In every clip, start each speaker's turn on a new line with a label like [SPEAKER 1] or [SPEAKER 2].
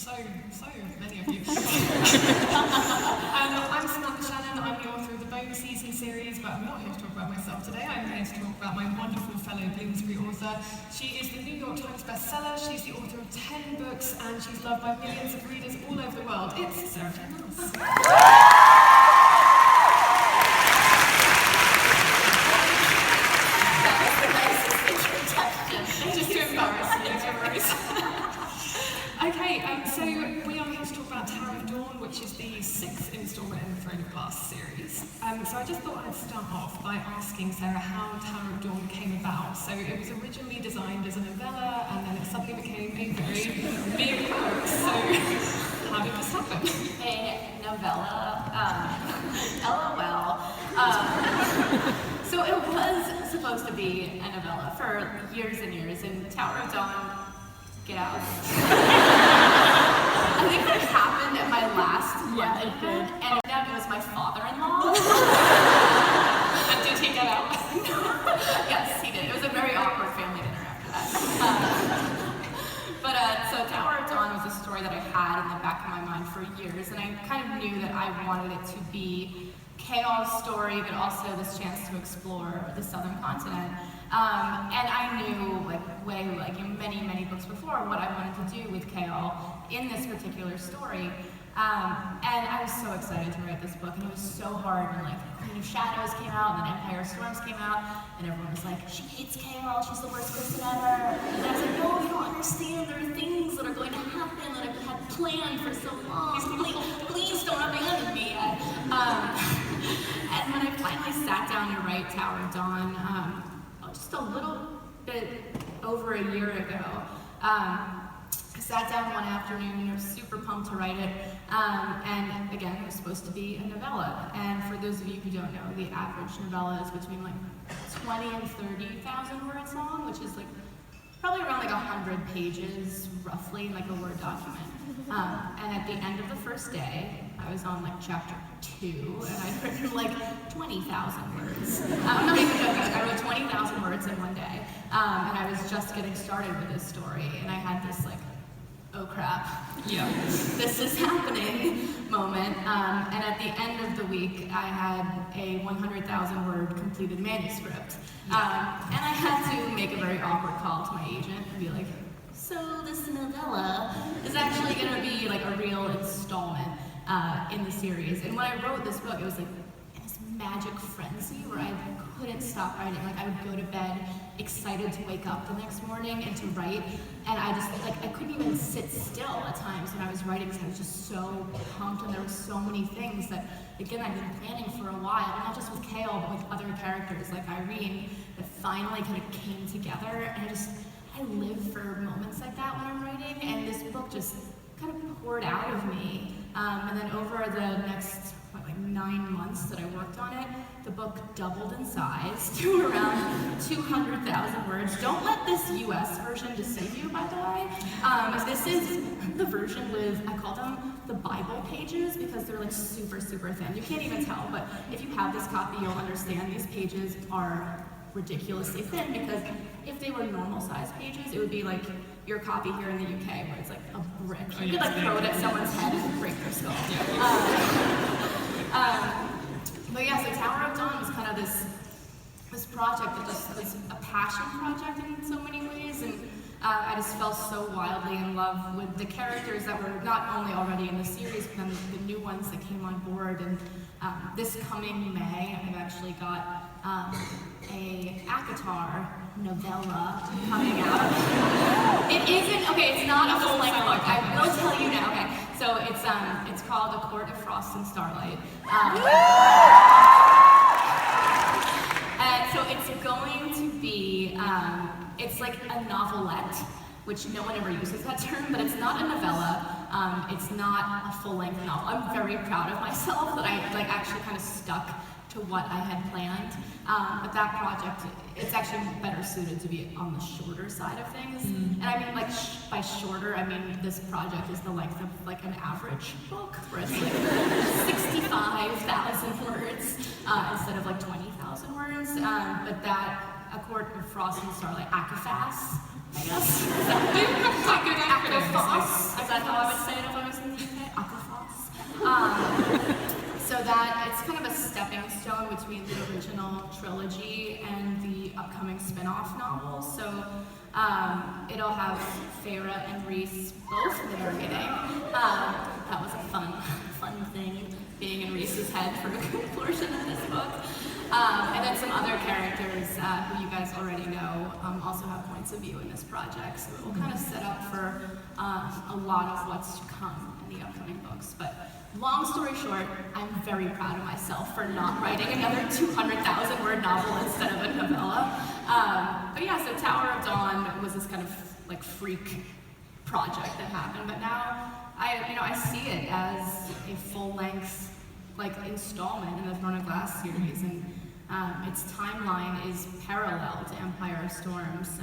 [SPEAKER 1] so many of you. I'm Samantha Shannon. I'm the author of the bonus season series, but I'm not here to talk about myself today. I'm here to talk about my wonderful fellow Bloomsbury author. She is the New York Times bestseller. She's the author of 10 books, and she's loved by millions of readers all over the world. It's Sarah J. Maas. Just to embarrass you, Okay, so we are here to talk about Tower of Dawn, which is the 6th installment in the Throne of Glass series. So I just thought I'd start off by asking Sarah how Tower of Dawn came about. So it was originally designed as a novella, and then it suddenly became a very big book. So how did this happen?
[SPEAKER 2] A novella, LOL. So it was supposed to be a novella for years and years, and Tower of Dawn, get out. I think that happened at my last London book, and it was my father-in-law.
[SPEAKER 1] And did he get out?
[SPEAKER 2] Yes, he did. It was a very awkward family dinner after that. So Tower of Dawn was a story that I had in the back of my mind for years, and I kind of knew that I wanted it to be Chaol's story, but also this chance to explore the southern continent. And I knew, in many books before, what I wanted to do with Chaol in this particular story. And I was so excited to write this book, and it was so hard when Queen of Shadows came out, and then Empire of Storms came out, and everyone was like, she hates Chaol, she's the worst person ever. And I was like, no, you don't understand, there are things that are going to happen that I've had planned for so long. Please don't abandon me. And when I finally sat down to write Tower of Dawn, just a little bit over a year ago, I sat down one afternoon and I was super pumped to write it. And again, it was supposed to be a novella. And for those of you who don't know, the average novella is between 20 and 30,000 words long, which is probably around 100 pages, roughly, in a Word document. And at the end of the first day, I was on chapter 2, and I'd written 20,000 words. I'm not even joking, I wrote 20,000 words in one day. And I was just getting started with this story, and I had this oh crap, this is happening moment. And at the end of the week, I had a 100,000 word completed manuscript. And I had to make a very awkward call to my agent and be like, so this novella is actually going to be a real installment in the series. And when I wrote this book, it was in this magic frenzy where I couldn't stop writing. I would go to bed excited to wake up the next morning and to write, and I just I couldn't even sit still at times when I was writing because I was just so pumped, and there were so many things that again I've been planning for a while, not just with Chaol but with other characters like Irene, that finally kind of came together. And I live for moments like that when I'm writing, and this book just kind of poured out of me. And then over the next 9 months that I worked on it, the book doubled in size to around 200,000 words. Don't let this US version deceive you, by the way. This is the version with, I call them the Bible pages, because they're super thin. You can't even tell, but if you have this copy, you'll understand these pages are ridiculously thin, because if they were normal size pages, it would be your copy here in the UK, where it's a brick. You could throw it at someone's head and break their skull. But yeah, so Tower of Dawn was kind of this project that just was a passion project in so many ways, and I just fell so wildly in love with the characters that were not only already in the series, but then the new ones that came on board. And this coming May, I've actually got a ACOTAR novella coming out. It isn't, okay, it's not a full-length book. I will tell you now, okay. So it's called A Court of Frost and Starlight. And so it's going to be, it's a novelette, which no one ever uses that term, but it's not a novella. It's not a full-length novel. I'm very proud of myself that I actually kind of stuck to what I had planned. But that project, it's actually better suited to be on the shorter side of things. And I mean, by shorter, I mean this project is the length of an average book, where it's 65,000 words instead of 20,000 words. But that, A Court of Frost and Starlight, ACOFAS, I guess.
[SPEAKER 1] Good acronym.
[SPEAKER 2] ACOFAS. that how I would say it if I was in the UK? Aquafloss. So that it's kind of a stepping stone between the original trilogy and the upcoming spin-off novel. So it'll have Feyre and Rhys both narrating. That was a fun thing, being in Rhys's head for a good portion of this book. And then some other characters who you guys already know also have points of view in this project. So it will kind of set up for a lot of what's to come in the upcoming books. But long story short, I'm very proud of myself for not writing another 200,000 word novel instead of a novella. But yeah, so Tower of Dawn was this kind of like freak project that happened. But now I see it as a full-length like installment in the Throne of Glass series, and its timeline is parallel to Empire of Storms.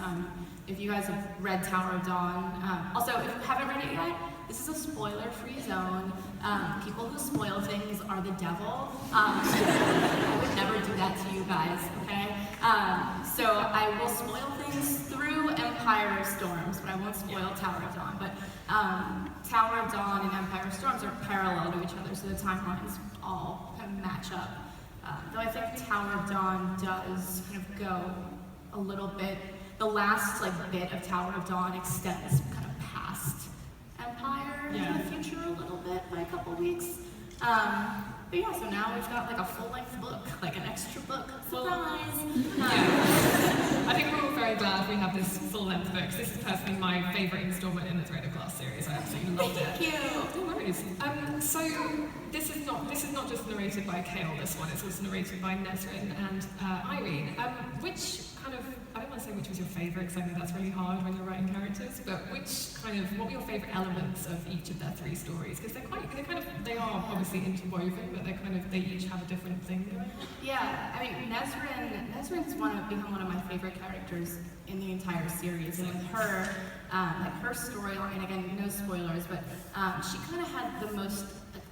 [SPEAKER 2] If you guys have read Tower of Dawn, also if you haven't read it yet, this is a spoiler-free zone. People who spoil things are the devil. I would never do that to you guys, okay? So I will spoil things through Empire of Storms, but I won't spoil Tower of Dawn. But Tower of Dawn and Empire of Storms are parallel to each other, so the timelines all kind of match up. Though I think Tower of Dawn does kind of go a little bit, the last like bit of Tower of Dawn extends kind of past Empire in the future a little bit by a couple weeks. But yeah, so now we've got like a full-length book, like an extra book. Surprise!
[SPEAKER 1] I think we're all very glad we have this full-length book. This is personally my favourite instalment in the Throne of Glass series. I absolutely loved it.
[SPEAKER 2] Thank you.
[SPEAKER 1] No worries. So this is not just narrated by Kale. This one, it's also narrated by Nesrin and Irene. Which kind of, I don't want to say which was your favourite, because I know that's really hard when you're writing characters. But what were your favourite elements of each of their three stories? Because they are obviously interwoven, but they each have a different thing going on.
[SPEAKER 2] Yeah, I mean, Nesrin's become one of my favorite characters in the entire series, and with her, her storyline, again, no spoilers, but she kind of had the most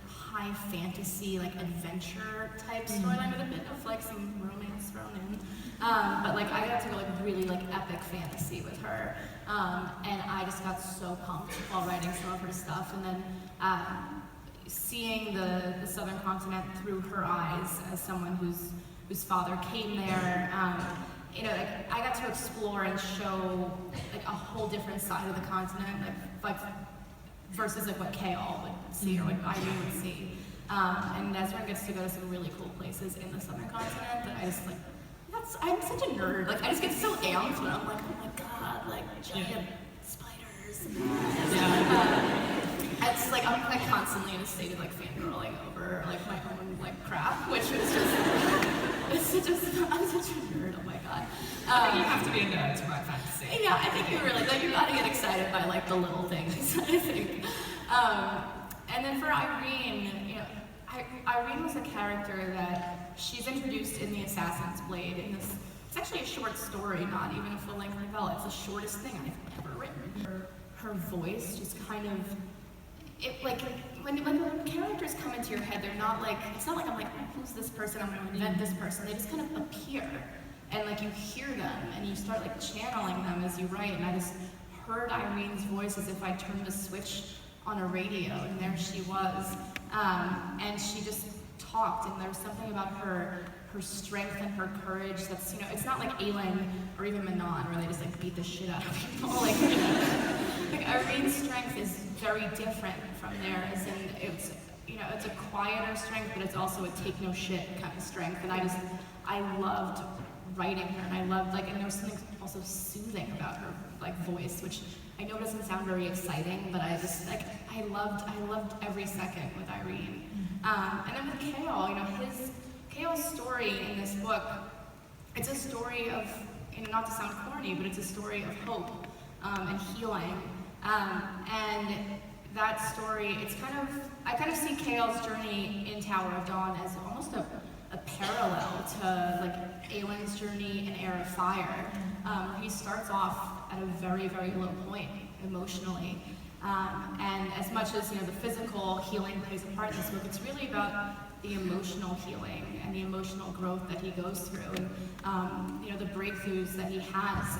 [SPEAKER 2] high fantasy, adventure type storyline with a bit of some romance thrown in. But I got to go really epic fantasy with her, and I just got so pumped while writing some of her stuff, and then seeing the Southern Continent through her eyes as someone whose father came there. I got to explore and show a whole different side of the continent, versus what Kale would see or what Irene would see. And Nesrin gets to go to some really cool places in the Southern Continent that I just I'm such a nerd. I just get so amped when I'm oh my god, giant spiders. It's I'm constantly in a state of fangirling over my own crap, which is just I'm such a nerd. Oh my god.
[SPEAKER 1] I think you have to be a nerd to write fantasy.
[SPEAKER 2] Yeah, I think you really you gotta get excited by the little things. I think. And then for Irene, Irene was a character that she's introduced in the Assassin's Blade in this. It's actually a short story, not even a full-length novella. It's the shortest thing I've ever written. Her voice just kind of. When the characters come into your head, they're not it's not I'm who's this person, I'm going to invent this person. They just kind of appear, and you hear them, and you start channeling them as you write. And I just heard Irene's voice as if I turned the switch on a radio, and there she was, and she just talked, and there was something about her strength and her courage that's it's not like Aelin or even Manon where they just beat the shit out of people. Irene's strength is very different from theirs, and it's it's a quieter strength, but it's also a take no shit kind of strength. And I loved writing her, and I loved and there was something also soothing about her voice, which I know doesn't sound very exciting, but I just I loved every second with Irene. And then with Kale, Kale's story in this book, it's a story of, not to sound corny, but it's a story of hope and healing. And that story, I kind of see Kale's journey in Tower of Dawn as almost a parallel to Aelin's journey in Heir of Fire. He starts off at a very, very low point emotionally, And as much as the physical healing plays a part in this book, it's really about the emotional healing and the emotional growth that he goes through, and the breakthroughs that he has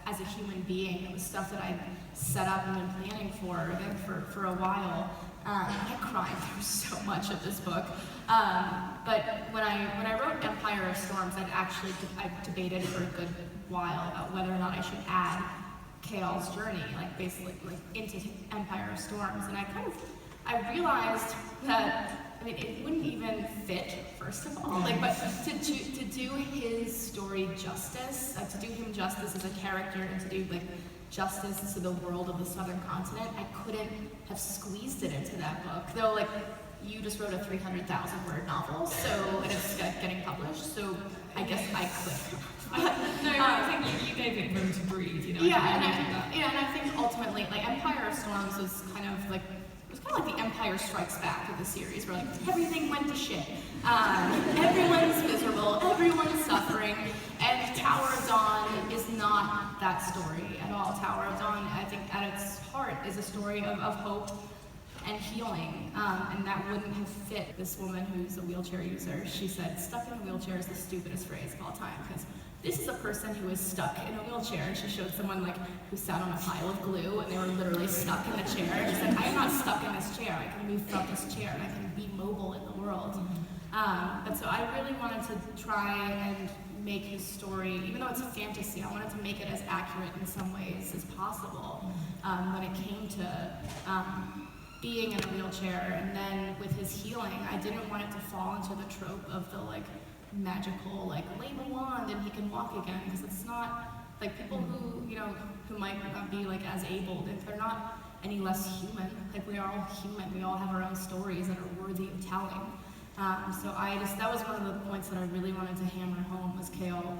[SPEAKER 2] as a human being. It was stuff that I'd set up and been planning for a while. I cried through so much of this book. But when I wrote Empire of Storms, I debated for a good while about whether or not I should add Kael's journey, basically into Empire of Storms, and I realized that it wouldn't even fit, first of all, but to do his story justice, to do him justice as a character, and to do justice to the world of the Southern Continent, I couldn't have squeezed it into that book. Though, you just wrote a 300,000 word novel, and it's getting published, so I guess I could.
[SPEAKER 1] I think you gave it room to breathe,
[SPEAKER 2] and I think ultimately, Empire of Storms was kind of like the Empire Strikes Back of the series, where everything went to shit. Everyone's miserable, everyone's suffering, and Tower of Dawn is not that story at all. Tower of Dawn, I think, at its heart, is a story of hope and healing, and that wouldn't have fit this woman who's a wheelchair user. She said, stuck in a wheelchair is the stupidest phrase of all time, because this is a person who is stuck in a wheelchair, and she showed someone who sat on a pile of glue, and they were literally stuck in the chair, and she said, I'm not stuck in this chair, I can move from this chair, and I can be mobile in the world. And so I really wanted to try and make his story, even though it's a fantasy, I wanted to make it as accurate in some ways as possible when it came to being in a wheelchair. And then with his healing, I didn't want it to fall into the trope of the magical wave a wand and he can walk again, because it's not people who might not be as abled, if they're not any less human. We are all human, we all have our own stories that are worthy of telling. So that was one of the points that I really wanted to hammer home, was Kael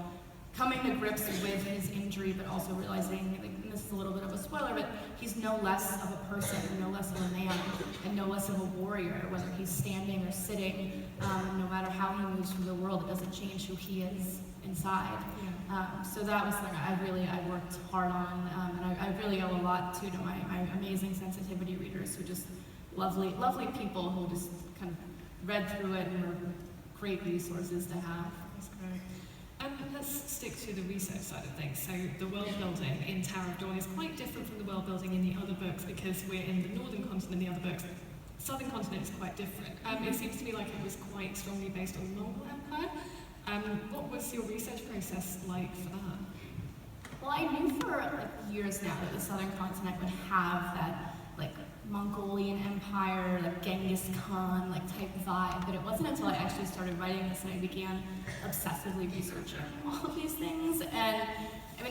[SPEAKER 2] coming to grips with his injury, but also realizing, and this is a little bit of a spoiler, but he's no less of a person, no less of a man, and no less of a warrior, whether he's standing or sitting. No matter how he moves through the world, it doesn't change who he is inside. So that was something I worked hard on, and I really owe a lot to my amazing sensitivity readers, who just lovely people who just kind of read through it and were great resources to have.
[SPEAKER 1] That's great. Let's stick to the research side of things. So the world building in Tower of Dawn is quite different from the world building in the other books, because we're in the northern continent in the other books. Southern continent is quite different. It seems to me like it was quite strongly based on the Mongol Empire. What was your research process like for that?
[SPEAKER 2] Well, I knew for years now that the Southern continent would have that Mongolian Empire, Genghis Khan type vibe, but it wasn't until I actually started writing this and I began obsessively researching all of these things. And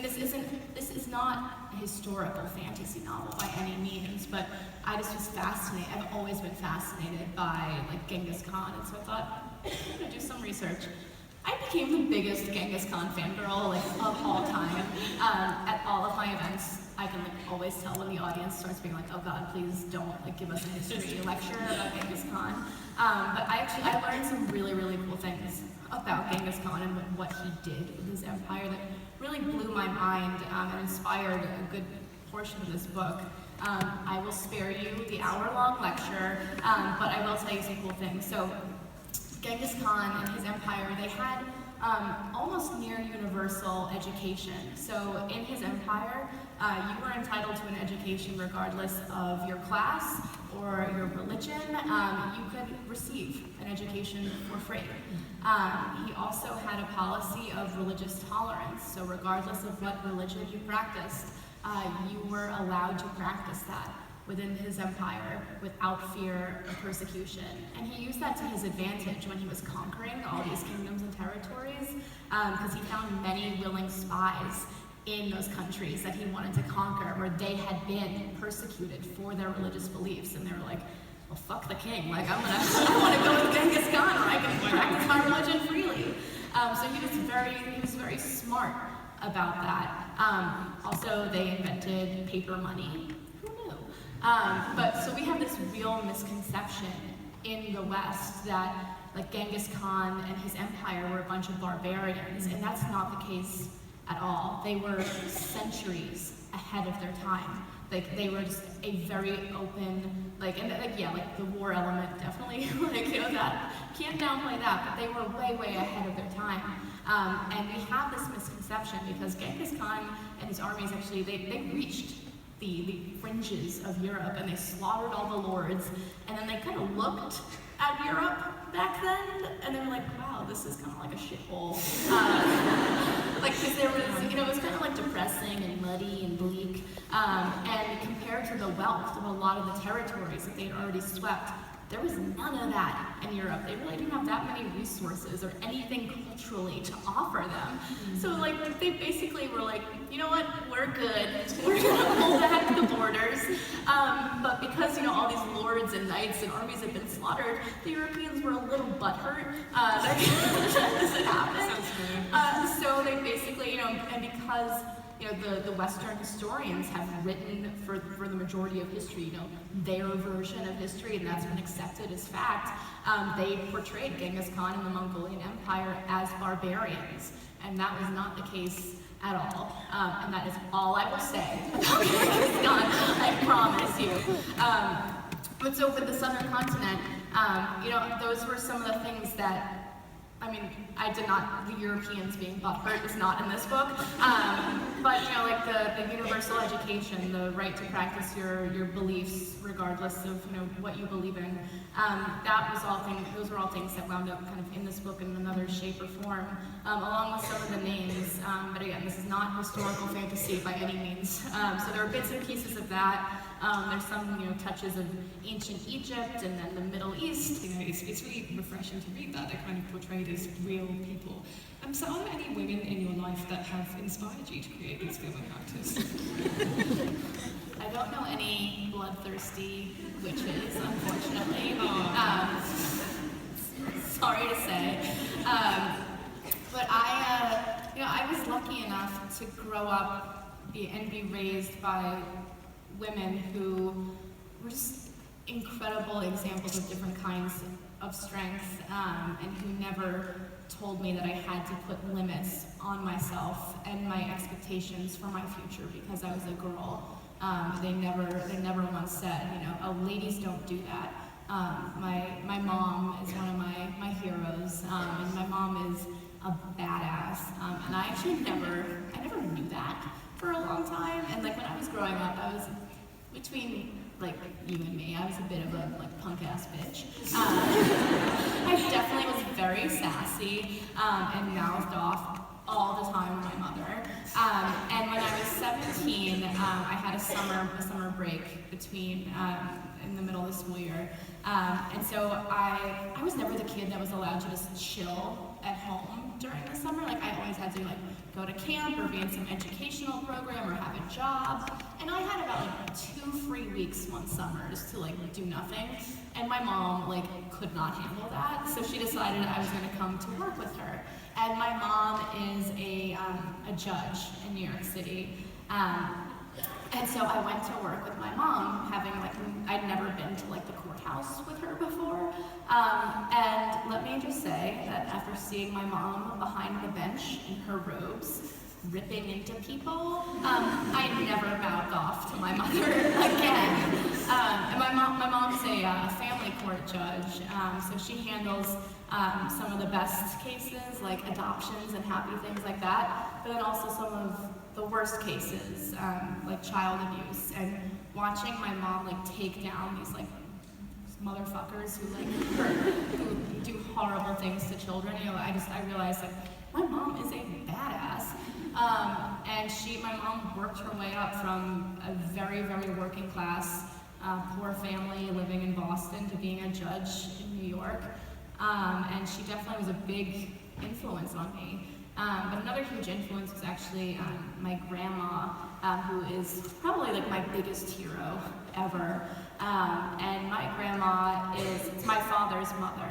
[SPEAKER 2] this is not a historical fantasy novel by any means, but I just was fascinated. I've always been fascinated by Genghis Khan, and so I thought, I'm gonna do some research. I became the biggest Genghis Khan fangirl of all time. At all of my events, I can always tell when the audience starts being oh God, please don't give us a history lecture about Genghis Khan. But I learned some really, really cool things about Genghis Khan and what he did with his empire that really blew my mind and inspired a good portion of this book. I will spare you the hour-long lecture, but I will tell you some cool things. So Genghis Khan and his empire, they had almost near universal education. So in his empire, you were entitled to an education regardless of your class or your religion. You could receive an education for free. He also had a policy of religious tolerance. So regardless of what religion you practiced, you were allowed to practice that within his empire without fear of persecution. And he used that to his advantage when he was conquering all these kingdoms and territories, because he found many willing spies in those countries that he wanted to conquer, where they had been persecuted for their religious beliefs, and they were well, fuck the king, I want to go with Genghis Khan, or I can practice my religion freely. So he was very smart about that. Also, they invented paper money. So we have this real misconception in the West that Genghis Khan and his empire were a bunch of barbarians, and that's not the case at all. They were centuries ahead of their time. Like they were just a very open, like, and like, yeah, like the war element definitely, like, you know, that, can't downplay that, but they were way, way ahead of their time. And we have this misconception because Genghis Khan and his armies actually, they reached the fringes of Europe and they slaughtered all the lords, and then they kind of looked at Europe back then and they were like, wow, this is kind of like a shithole. Like, because there was, you know, it was kind of like depressing and muddy and bleak. And compared to the wealth of a lot of the territories that they'd already swept, there was none of that in Europe. They really didn't have that many resources or anything culturally to offer them. So like they basically were like, you know what, we're good. We're gonna pull back the borders. But because, you know, all these lords and knights and armies had been slaughtered, the Europeans were a little butthurt that this had happened. So they basically, you know, and because, you know, the Western historians have written for the majority of history, you know, their version of history, and that's been accepted as fact. They portrayed Genghis Khan and the Mongolian Empire as barbarians, and that was not the case at all. And that is all I will say about Genghis Khan, I promise you. But so for the Southern continent, you know, those were some of the things that, I mean, I did not, the Europeans being butthurt is not in this book, but, you know, like the universal education, the right to practice your beliefs regardless of, you know, what you believe in, that was all things, those were all things that wound up kind of in this book in another shape or form, along with some of the names, but again, this is not historical fantasy by any means, so there are bits and pieces of that. There's some, you know, touches of ancient Egypt and then the Middle East.
[SPEAKER 1] You know, it's really refreshing to read that. They're kind of portrayed as real people. So are there any women in your life that have inspired you to create these female characters?
[SPEAKER 2] I don't know any bloodthirsty witches, unfortunately. Sorry to say. But you know, I was lucky enough to grow up and be raised by women who were just incredible examples of different kinds of strength, and who never told me that I had to put limits on myself and my expectations for my future because I was a girl. They never once said, you know, oh, ladies don't do that. My mom is one of my heroes, and my mom is a badass, and I actually never knew that for a long time. And like when I was growing up, I was between like you and me, I was a bit of a like punk ass bitch. I definitely was very sassy and mouthed off all the time with my mother. And when I was 17, I had a summer break between in the middle of the school year. And so I was never the kid that was allowed to just chill at home during the summer. Like I always had to like go to camp or be in some educational program or have a job. And I had about like 2 free weeks one summer just to like do nothing. And my mom like could not handle that. So she decided I was gonna come to work with her. And my mom is a judge in New York City. And so I went to work with my mom, having like, I'd never been to like the courthouse with her before. And let me just say that after seeing my mom behind the bench in her robes, ripping into people, I never bowed off to my mother again. And my mom's a family court judge, so she handles some of the best cases, like adoptions and happy things like that, but then also some of the worst cases, like child abuse, and watching my mom like take down these like motherfuckers who like who do horrible things to children. You know, I realized like my mom is a badass, and my mom worked her way up from a very, very working class, poor family living in Boston to being a judge in New York, and she definitely was a big influence on me. But another huge influence was actually my grandma, who is probably like my biggest hero ever. And my grandma is my father's mother.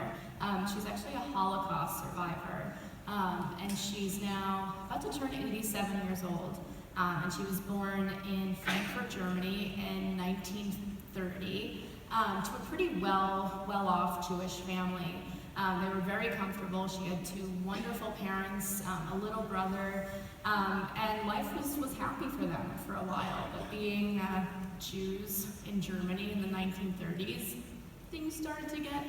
[SPEAKER 2] She's actually a Holocaust survivor. And she's now about to turn 87 years old. And she was born in Frankfurt, Germany in 1930 to a pretty well-off Jewish family. They were very comfortable. She had 2 wonderful parents, a little brother, and life was happy for them for a while. But being Jews in Germany in the 1930s, things started to get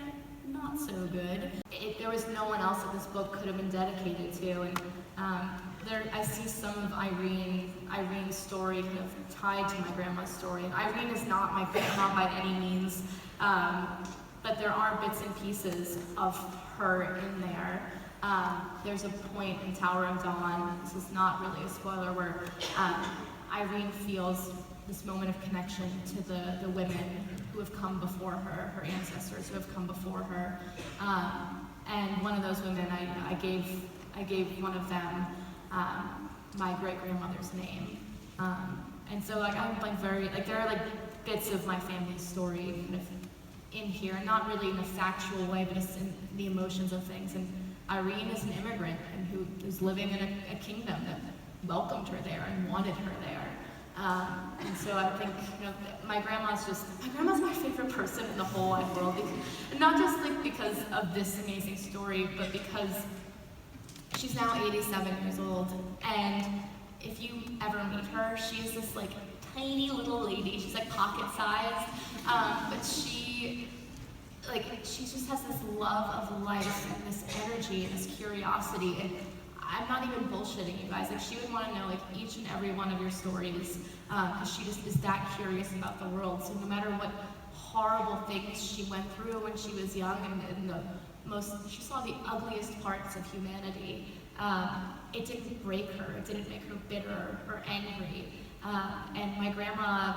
[SPEAKER 2] not so good. There was no one else that this book could have been dedicated to, and I see some of Irene's story kind of tied to my grandma's story. And Irene is not my grandma by any means, but there are bits and pieces of her in there. There's a point in Tower of Dawn, this is not really a spoiler, where Irene feels this moment of connection to the women who have come before her, her ancestors who have come before her. And one of those women, I gave one of them my great-grandmother's name. And so like I'm like very, like there are like bits of my family's story kind of in here, not really in a factual way, but just in the emotions of things. And Irene is an immigrant and who is living in a kingdom that welcomed her there and wanted her there. And so I think, you know, my grandma's my favorite person in the whole wide world. And not just like because of this amazing story, but because she's now 87 years old. And if you ever meet her, she's this like tiny little lady. She's like pocket sized, but she just has this love of life and this energy and this curiosity. And I'm not even bullshitting you guys. Like she would want to know like each and every one of your stories, because she just is that curious about the world. So no matter what horrible things she went through when she was young, and she saw the ugliest parts of humanity. It didn't break her. It didn't make her bitter or angry. And my grandma,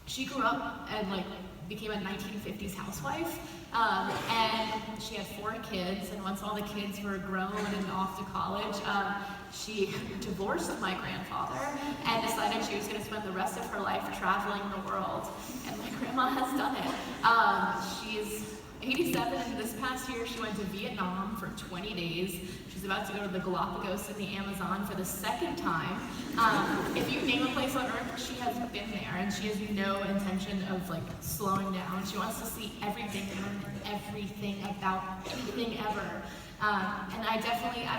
[SPEAKER 2] she grew up and like became a 1950s housewife, and she had 4 kids, and once all the kids were grown and off to college, she divorced my grandfather and decided she was going to spend the rest of her life traveling the world, and my grandma has done it. She's 87, and this past year she went to Vietnam for 20 days. She's about to go to the Galapagos in the Amazon for the 2nd time. If you name a place on Earth, she has been there, and she has no intention of like slowing down. She wants to see everything and learn everything about anything ever. And I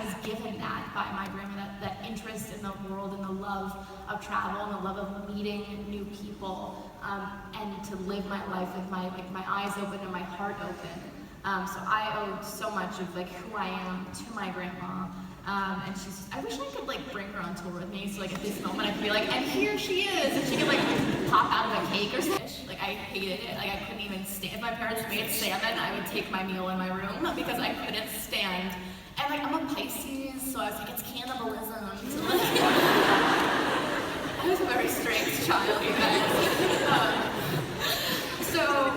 [SPEAKER 2] was given that by my grandma, that interest in the world and the love of travel and the love of meeting new people, and to live my life with my eyes open and my heart open. So I owe so much of like who I am to my grandma. And I wish I could like bring her on tour with me, so like at this moment I could be like, and here she is, and she could like pop out of a cake or something. Like I hated it, like I couldn't even stand. If my parents made salmon, I would take my meal in my room because I couldn't stand. And like I'm a Pisces, so I was like, it's cannibalism. So, like, I was a very strange child, you guys. So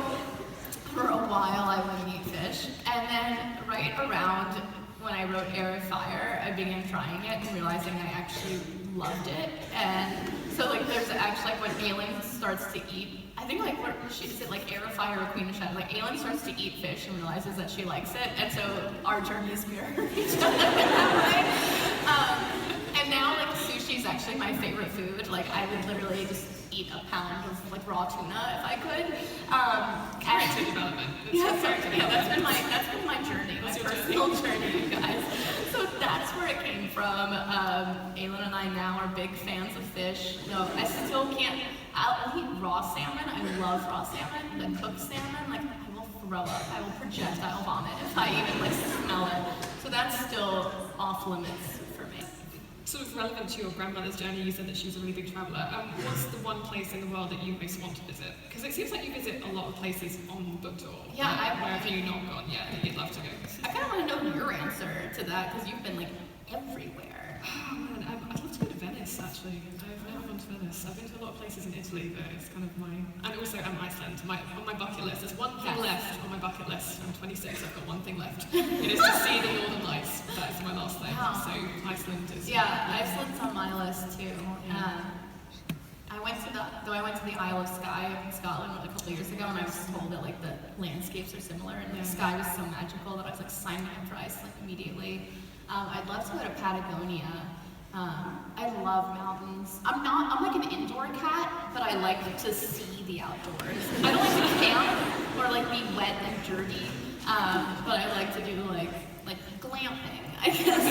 [SPEAKER 2] for a while I wouldn't eat fish, and then right around when I wrote Air of Fire, I began trying it and realizing I actually loved it. And so like there's actually like when Aileen starts to eat, I think like is it like Air of Fire or Queen of Shadow? Like Aileen starts to eat fish and realizes that she likes it, and so our journeys mirror each other in that way. And now like sushi is actually my favorite food. Like I would literally just eat a pound of like raw tuna if I could.
[SPEAKER 1] Character development.
[SPEAKER 2] That's been my journey, my personal journey, you guys. So that's where it came from. Aileen and I now are big fans of fish. No, I still can't. I'll eat raw salmon. I love raw salmon. The cooked salmon, like I will throw up. I will projectile vomit if I even like smell it. So that's still off limits for me.
[SPEAKER 1] Sort of relevant to your grandmother's journey, you said that she was a really big traveller. What's the one place in the world that you most want to visit? Because it seems like you visit a lot of places on book tour.
[SPEAKER 2] Yeah,
[SPEAKER 1] where have you not gone yet that you'd love to go?
[SPEAKER 2] I kind of want to know your answer to that because you've been like everywhere.
[SPEAKER 1] Oh man, I'd love to go to Venice actually. I've never gone to Venice. I've been to a lot of places in Italy, but it's kind of and also Iceland. On my bucket list, there's one thing left on my bucket list. I'm 26, I've got one thing left. It is to see the Northern Lights. That is my last thing.
[SPEAKER 2] Wow.
[SPEAKER 1] So Iceland is.
[SPEAKER 2] Yeah, Iceland's on my list too. I went to the Isle of Skye in Scotland a couple years ago, and I was told that like the landscapes are similar, and the sky was so magical that I was like signing up for Iceland immediately. I'd love to go to Patagonia. I love mountains. I'm like an indoor cat, but I like to see the outdoors. I don't like to camp or like be wet and dirty, but I like to do like glamping, I guess.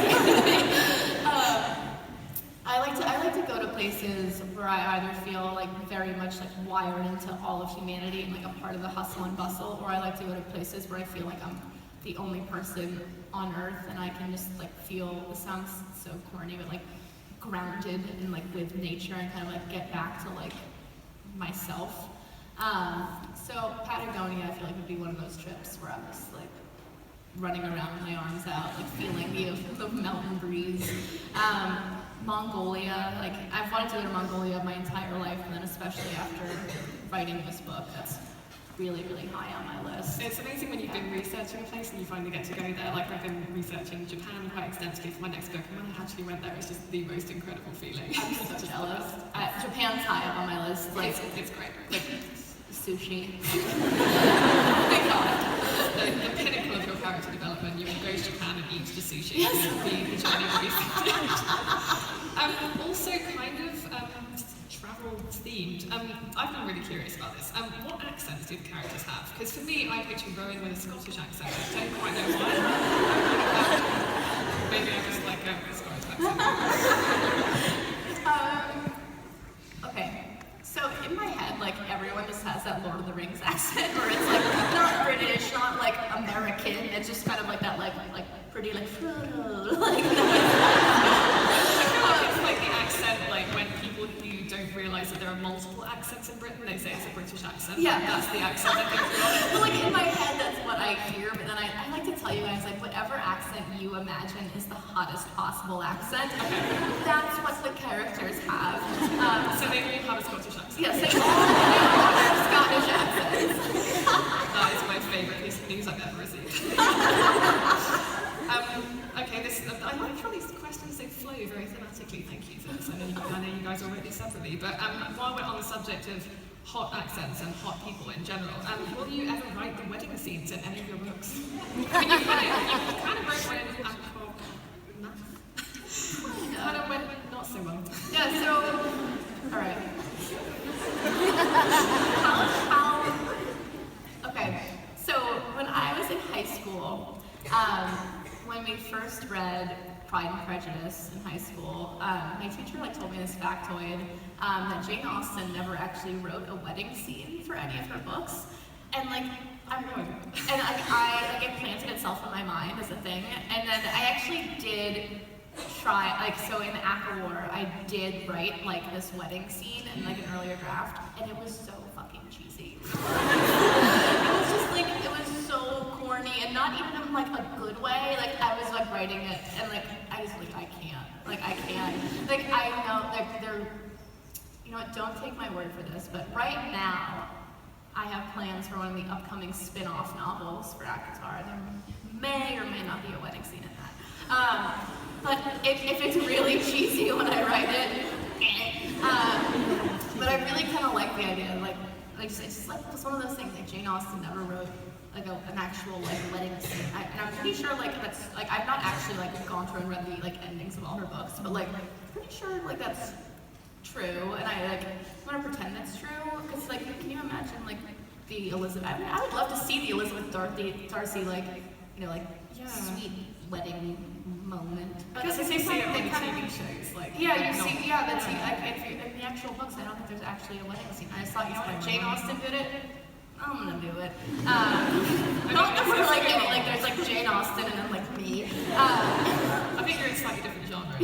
[SPEAKER 2] I like to go to places where I either feel like very much like wired into all of humanity and like a part of the hustle and bustle, or I like to go to places where I feel like I'm the only person on earth and I can just like feel, this sounds so corny, but like grounded and like with nature and kind of like get back to like myself. So Patagonia, I feel like would be one of those trips where I'm just like running around with my arms out, like feeling the mountain breeze. Mongolia, like I've wanted to go to Mongolia my entire life, and then especially after writing this book, that's really, really high on my list.
[SPEAKER 1] It's amazing when you've been researching a place and you finally get to go there. Like I've been researching Japan quite extensively for my next book, and when I actually went there, it's just the most incredible feeling.
[SPEAKER 2] I'm so jealous. Japan's high up on my list. Like
[SPEAKER 1] it's great.
[SPEAKER 2] Like sushi. Oh my god.
[SPEAKER 1] The pinnacle of your character development, you will go to Japan and eat the sushi. Yes. And be the journey of research. Also kind of travel themed. I've been really curious about this. What accents do the characters have? Because for me, I picture Rowan with a Scottish accent. I don't quite know why. Maybe I just like a Scottish accent.
[SPEAKER 2] Okay. So in my head, like everyone just has that Lord of the Rings accent, where it's like not British, not like American. It's just kind of like that, like pretty like Frodo, like.
[SPEAKER 1] It's like the accent, like when people who don't realise that there are multiple accents in Britain, they say it's a British accent.
[SPEAKER 2] Yeah,
[SPEAKER 1] that's the accent I think of.
[SPEAKER 2] Well, like in my head, that's what I hear, but then I like to tell you guys, like whatever accent you imagine is the hottest possible accent. Okay. That's what the characters have.
[SPEAKER 1] So they all have a Scottish accent.
[SPEAKER 2] Yes, they all have Scottish accents.
[SPEAKER 1] That is my favourite piece of news I've ever received. Okay, I like how these questions, they flow very thematically. Thank you for this. I know you guys all wrote these separately, but while we're on the subject of hot accents and hot people in general, will you ever write the wedding scenes in any of your books? I mean, you kind of wrote one in Maas. Kind of went not so well.
[SPEAKER 2] Yeah, so, alright. Okay, so when I was in high school, when we first read Pride and Prejudice in high school, my teacher told me this factoid that Jane Austen never actually wrote a wedding scene for any of her books, and it planted itself in my mind as a thing, and then I actually did try, so in ACOWAR, I did write this wedding scene in an earlier draft, and it was so fucking cheesy. It was just it was so corny, and not even in a good way. I was writing it, and I was I can't. I know, they're, you know what, don't take my word for this, but right now, I have plans for one of the upcoming spin-off novels for ACOWAR. There may or may not be a wedding scene in that. But if it's really cheesy when I write it, but I really kind of like the idea, it's just one of those things, Jane Austen never wrote an actual wedding scene. And I'm pretty sure that's I've not actually gone through and read the endings of all her books, but pretty sure that's true, and I want to pretend that's true, because can you imagine the Elizabeth? I would love to see the Elizabeth Darcy sweet wedding moment.
[SPEAKER 1] Because they see it on the TV shows,
[SPEAKER 2] in the actual books, I don't think there's actually a wedding scene. I just thought, Jane Austen did it, I'm gonna do it. Not there's Jane Austen and then me.
[SPEAKER 1] I think you're in a slightly different genre.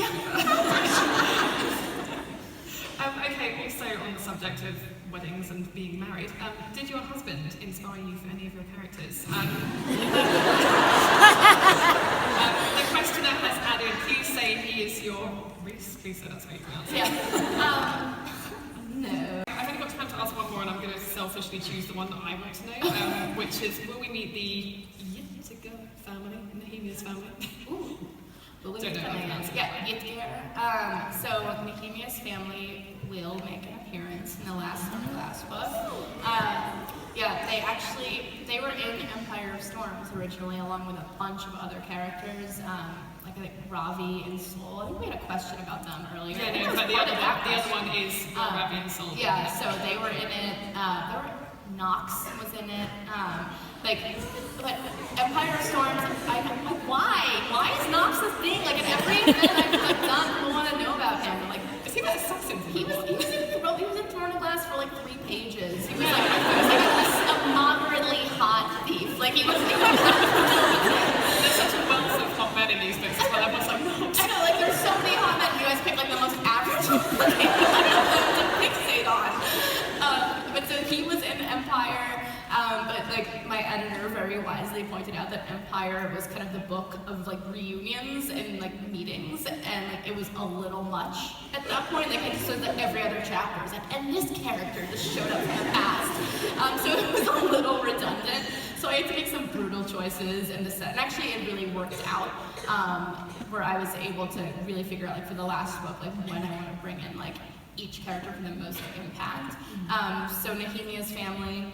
[SPEAKER 1] Okay, also on the subject of weddings and being married, did your husband inspire you for any of your characters? The questioner has added, please say he is your Reese. Please say that's how you pronounce it.
[SPEAKER 2] Yeah. No.
[SPEAKER 1] I've only got time to ask one more, and I'm going to selfishly choose the one that I want to know, which is, will we meet the Yittiger family, Nehemiah's family?
[SPEAKER 2] Ooh.
[SPEAKER 1] Don't know how to pronounce it.
[SPEAKER 2] Yeah, Yittiger. So Nehemiah's family will make an appearance in the last book. They were in Empire of Storms originally, along with a bunch of other characters, like Ravi and Sol. I think we had a question about them earlier.
[SPEAKER 1] Yeah, no, but the other one is Ravi and Sol.
[SPEAKER 2] Yeah, so they were in it. Knox was in it. But Empire of Storms, why? Why is Knox a thing? In every event I've done, people want to know about him. He was in Torn Glass for like 3 pages. He was like a moderately hot thief. Like he wasn't even
[SPEAKER 1] There's such a wealth of hot men in these books as well. Everyone's like, no.
[SPEAKER 2] I know, like there's so many hot men. You guys pick like the most average one to fixate on. But so he was in Empire, but like my editor very wisely pointed out that Empire was kind of the book of like reunions and like meetings, and like it was a little much at that point. Like I just was like every other chapter was like, and this character just showed up from the past, so it was a little redundant. So I had to make some brutal choices in the set, and actually it really worked out. Where I was able to really figure out like for the last book like when I want to bring in like each character for the most impact. So Nehemiah's family,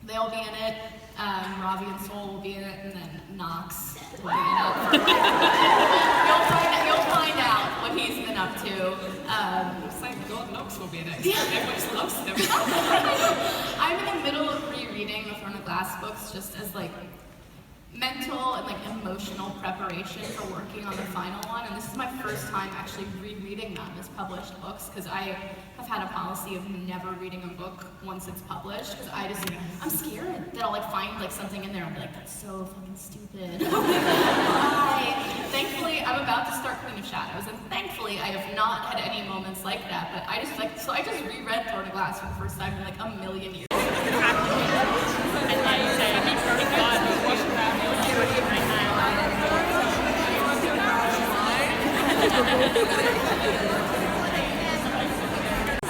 [SPEAKER 2] they'll be in it. Ravi and Sol will be in it, and then Knox will be in it. You'll find out what he's been up to.
[SPEAKER 1] Thank God Knox will be in it. Everyone just loves him.
[SPEAKER 2] I'm in the middle of rereading the Throne of Glass books just as like mental and like emotional preparation for working on the final one, and this is my first time actually rereading them as published books, because I have had a policy of never reading a book once it's published, because I'm scared that I'll like find like something in there and be like, that's so fucking stupid. Why? Thankfully I'm about to start Queen of Shadows, and thankfully I have not had any moments like that, but I just reread Throne of Glass for the first time in like a million years.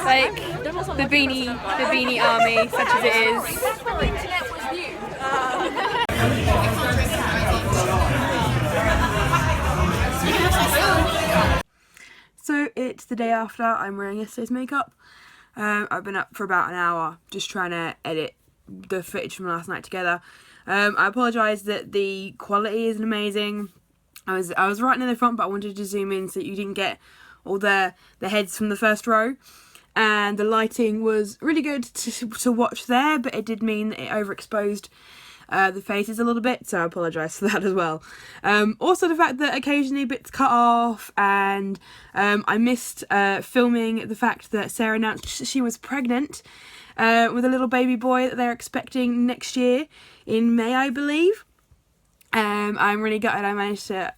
[SPEAKER 3] Like the beanie army, such as it is. So it's the day after. I'm wearing yesterday's makeup. I've been up for about an hour just trying to edit the footage from last night together. I apologise that the quality isn't amazing. I was right near the front, but I wanted to zoom in so that you didn't get all the heads from the first row. And the lighting was really good to watch there, but it did mean that it overexposed the faces a little bit, so I apologise for that as well. Also the fact that occasionally bits cut off, and I missed filming the fact that Sarah announced she was pregnant with a little baby boy that they're expecting next year in May, I believe. I'm really gutted I managed to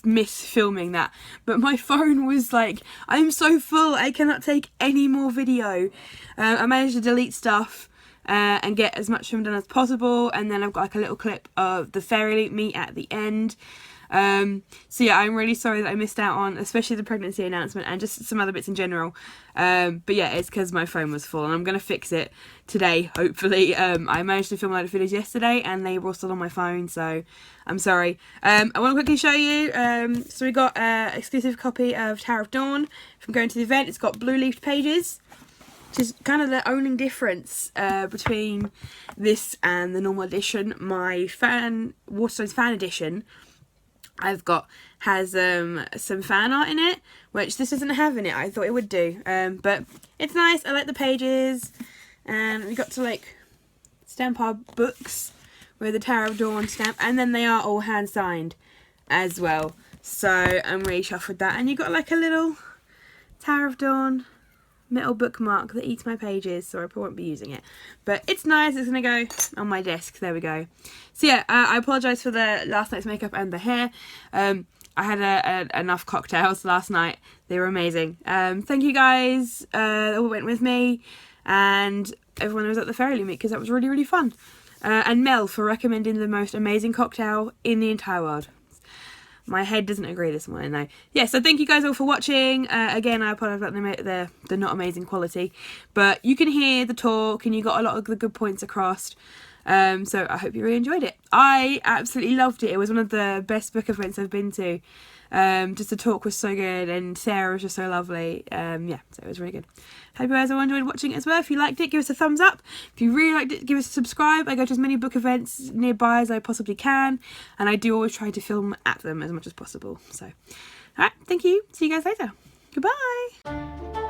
[SPEAKER 3] miss filming that, but my phone was like, I'm so full, I cannot take any more video. I managed to delete stuff and get as much film done as possible, and then I've got like a little clip of the Fairy Leap meet at the end. So yeah, I'm really sorry that I missed out on especially the pregnancy announcement and just some other bits in general, but yeah, it's because my phone was full, and I'm going to fix it today, hopefully. I managed to film a lot of videos yesterday and they were all still on my phone, so I'm sorry. I want to quickly show you, so we got an exclusive copy of Tower of Dawn from going to the event. It's got blue leafed pages, which is kind of the only difference between this and the normal edition. My Waterstone's fan edition I've got has some fan art in it, which this doesn't have in it. I thought it would do, but it's nice. I like the pages, and we got to like stamp our books with the Tower of Dawn stamp, and then they are all hand signed as well, so I'm really chuffed with that. And you got like a little Tower of Dawn metal bookmark that eats my pages, so I probably won't be using it, but it's nice. It's gonna go on my desk. There we go. So yeah, I apologise for the last night's makeup and the hair. I had enough cocktails last night. They were amazing. Thank you guys that all went with me, and everyone who was at the Fairy Leap meet, because that was really, really fun. And Mel for recommending the most amazing cocktail in the entire world. My head doesn't agree this morning though. Yeah, so thank you guys all for watching. Again, I apologise about the not amazing quality, but you can hear the talk and you got a lot of the good points across. So I hope you really enjoyed it. I absolutely loved it. It was one of the best book events I've been to. Just the talk was so good, and Sarah was just so lovely. Yeah, so it was really good. Hope you guys all enjoyed watching it as well. If you liked it, give us a thumbs up. If you really liked it, give us a subscribe. I go to as many book events nearby as I possibly can, and I do always try to film at them as much as possible. So, alright, thank you. See you guys later. Goodbye.